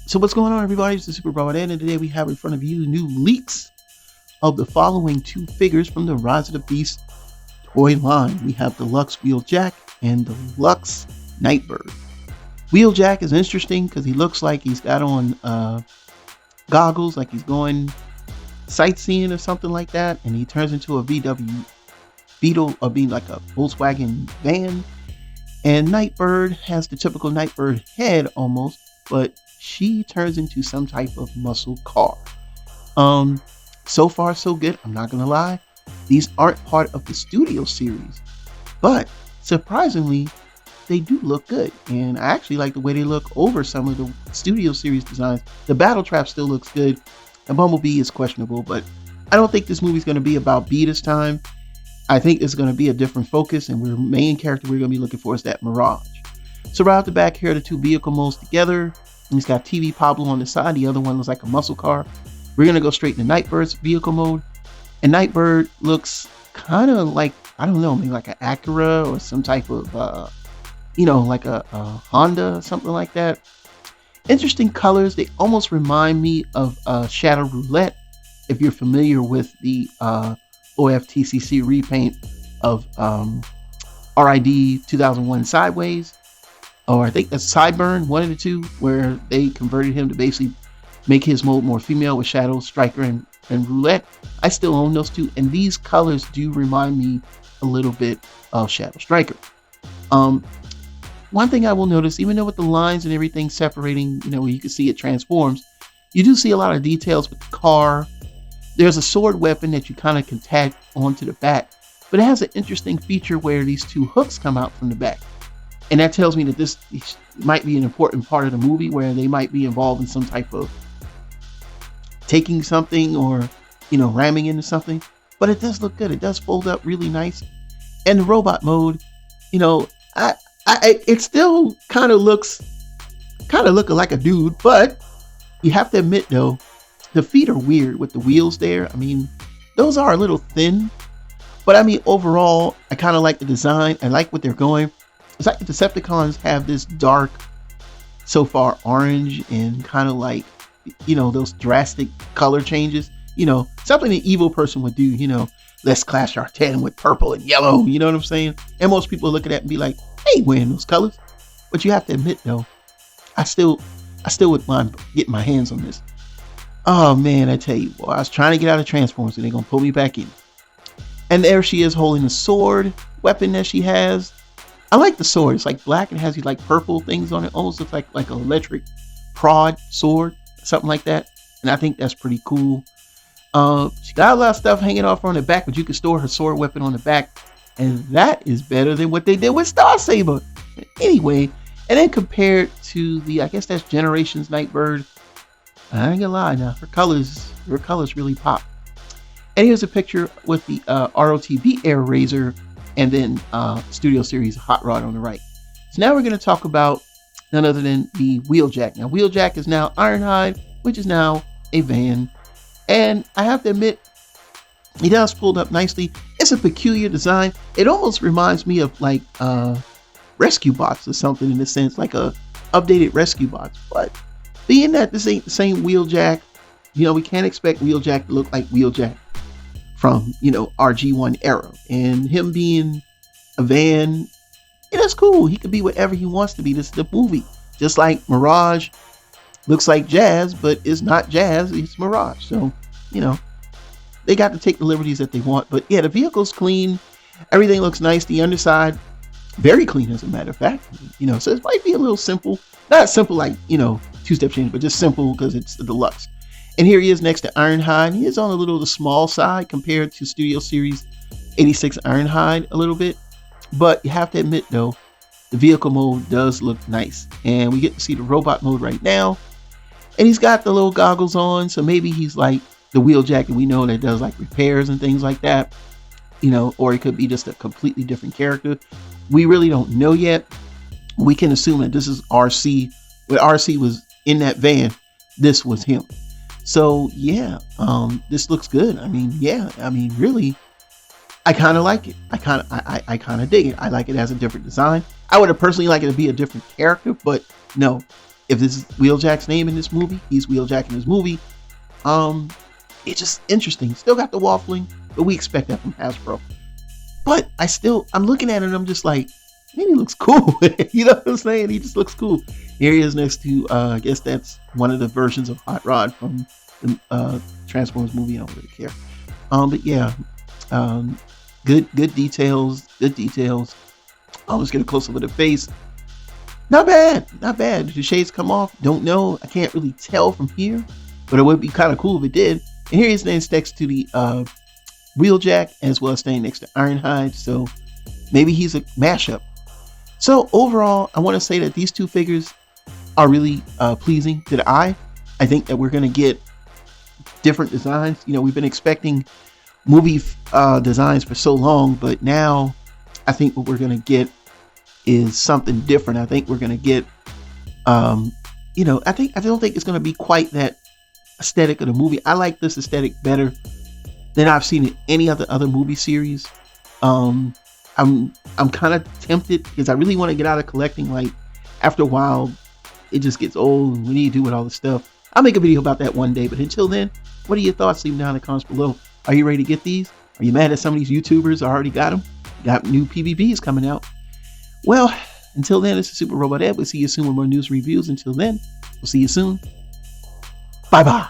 So what's going on, everybody? It's the Super Robot, and today we have in front of you new leaks of the following two figures from the Rise of the Beast toy line. We have Deluxe Wheeljack and Deluxe Nightbird. Wheeljack is interesting because he looks like he's got on goggles, like he's going sightseeing or something like that, and he turns into a VW Beetle, or being like a Volkswagen van. And Nightbird has the typical Nightbird head almost, but she turns into some type of muscle car. So far so good. I'm not gonna lie, these aren't part of the studio series, but surprisingly they do look good, and I actually like the way they look over some of the studio series designs. The Battle Trap still looks good, and Bumblebee is questionable, but I don't think this movie's going to be about Bee this time. I think it's going to be a different focus, and the main character we're going to be looking for is that Mirage. So right out the back here, the two vehicle modes together. And he's got TV Pablo on the side. The other one looks like a muscle car. We're going to go straight into Nightbird's vehicle mode. And Nightbird looks kind of like, I don't know, maybe like an Acura or some type of, like a Honda or something like that. Interesting colors. They almost remind me of Shadow Roulette, if you're familiar with the OFTCC repaint of RID 2001 Sideways. Or I think that's Sideburn, one of the two, where they converted him to basically make his mode more female with Shadow, Striker, and Roulette. I still own those two, and these colors do remind me a little bit of Shadow Striker. One thing I will notice, even though with the lines and everything separating, where you can see it transforms, you do see a lot of details with the car. There's a sword weapon that you kind of can tag onto the back, but it has an interesting feature where these two hooks come out from the back. And that tells me that this might be an important part of the movie, where they might be involved in some type of taking something or, ramming into something. But it does look good. It does fold up really nice. And the robot mode, it still kind of looking like a dude. But you have to admit, though, the feet are weird with the wheels there. I mean, those are a little thin. But I mean, overall, I kind of like the design. I like what they're going. It's like the Decepticons have this dark, so far orange, and kind of like, those drastic color changes. Something an evil person would do, let's clash our tan with purple and yellow, you know what I'm saying? And most people look at that and be like, I ain't wearing those colors. But you have to admit, though, I still wouldn't mind getting my hands on this. Oh man, I tell you, boy, I was trying to get out of Transformers and they're going to pull me back in. And there she is holding a sword weapon that she has. I like the sword. It's like black and has these like purple things on it. Almost looks like an electric prod sword, something like that. And I think that's pretty cool. She got a lot of stuff hanging off on the back, but you can store her sword weapon on the back. And that is better than what they did with Star Saber. Anyway, and then compared to the, I guess that's Generations Nightbird. I ain't gonna lie now, her colors really pop. And here's a picture with the ROTB Air Razor, and then Studio Series Hot Rod on the right. So now we're going to talk about none other than the Wheeljack. Now, Wheeljack is now Ironhide, which is now a van. And I have to admit, he does pulled up nicely. It's a peculiar design. It almost reminds me of like Rescue Bots or something, in a sense, like a updated Rescue Bots. But being that this ain't the same Wheeljack, we can't expect Wheeljack to look like Wheeljack from, RG1 era. And him being a van, that's cool. He could be whatever he wants to be. This is the movie. Just like Mirage looks like Jazz, but it's not Jazz, it's Mirage. So, they got to take the liberties that they want. But yeah, the vehicle's clean. Everything looks nice. The underside, very clean, as a matter of fact. So it might be a little simple. Not simple like, two-step change, but just simple because it's the Deluxe. And here he is next to Ironhide. He is on a little the small side compared to Studio Series 86 Ironhide a little bit. But you have to admit, though, the vehicle mode does look nice. And we get to see the robot mode right now. And he's got the little goggles on. So maybe he's like the Wheeljack that we know that does like repairs and things like that. Or he could be just a completely different character. We really don't know yet. We can assume that this is RC. When RC was in that van, this was him. So yeah, this looks good. Really, I kind of like it. I kind of dig it. I like it as a different design. I would have personally liked it to be a different character, but no, if this is Wheeljack's name in this movie, he's Wheeljack in this movie. It's just interesting. Still got the waffling, but we expect that from Hasbro. But I'm looking at it and I'm just like, man, he looks cool. You know what I'm saying? He just looks cool. Here he is next to, I guess that's one of the versions of Hot Rod from the Transformers movie. I don't really care. But yeah, good details. Good details. Let's get a close look at the face. Not bad. Did the shades come off? Don't know. I can't really tell from here, but it would be kind of cool if it did. And here he is next to the Wheeljack, as well as staying next to Ironhide. So maybe he's a mashup. So overall, I want to say that these two figures are really pleasing to the eye. I think that we're going to get different designs. You know, we've been expecting movie designs for so long, but now I think what we're going to get is something different. I think we're going to get, I don't think it's going to be quite that aesthetic of the movie. I like this aesthetic better than I've seen in any other movie series. I'm kind of tempted because I really want to get out of collecting. Like, after a while, it just gets old and we need to do with all this stuff. I'll make a video about that one day, but until then, what are your thoughts? Leave them down in the comments below. Are you ready to get these? Are you mad that some of these YouTubers already got them? Got new PVPs coming out? Well, until then, this is Super Robot Ed. We'll see you soon with more news and reviews. Until then, we'll see you soon. Bye-bye.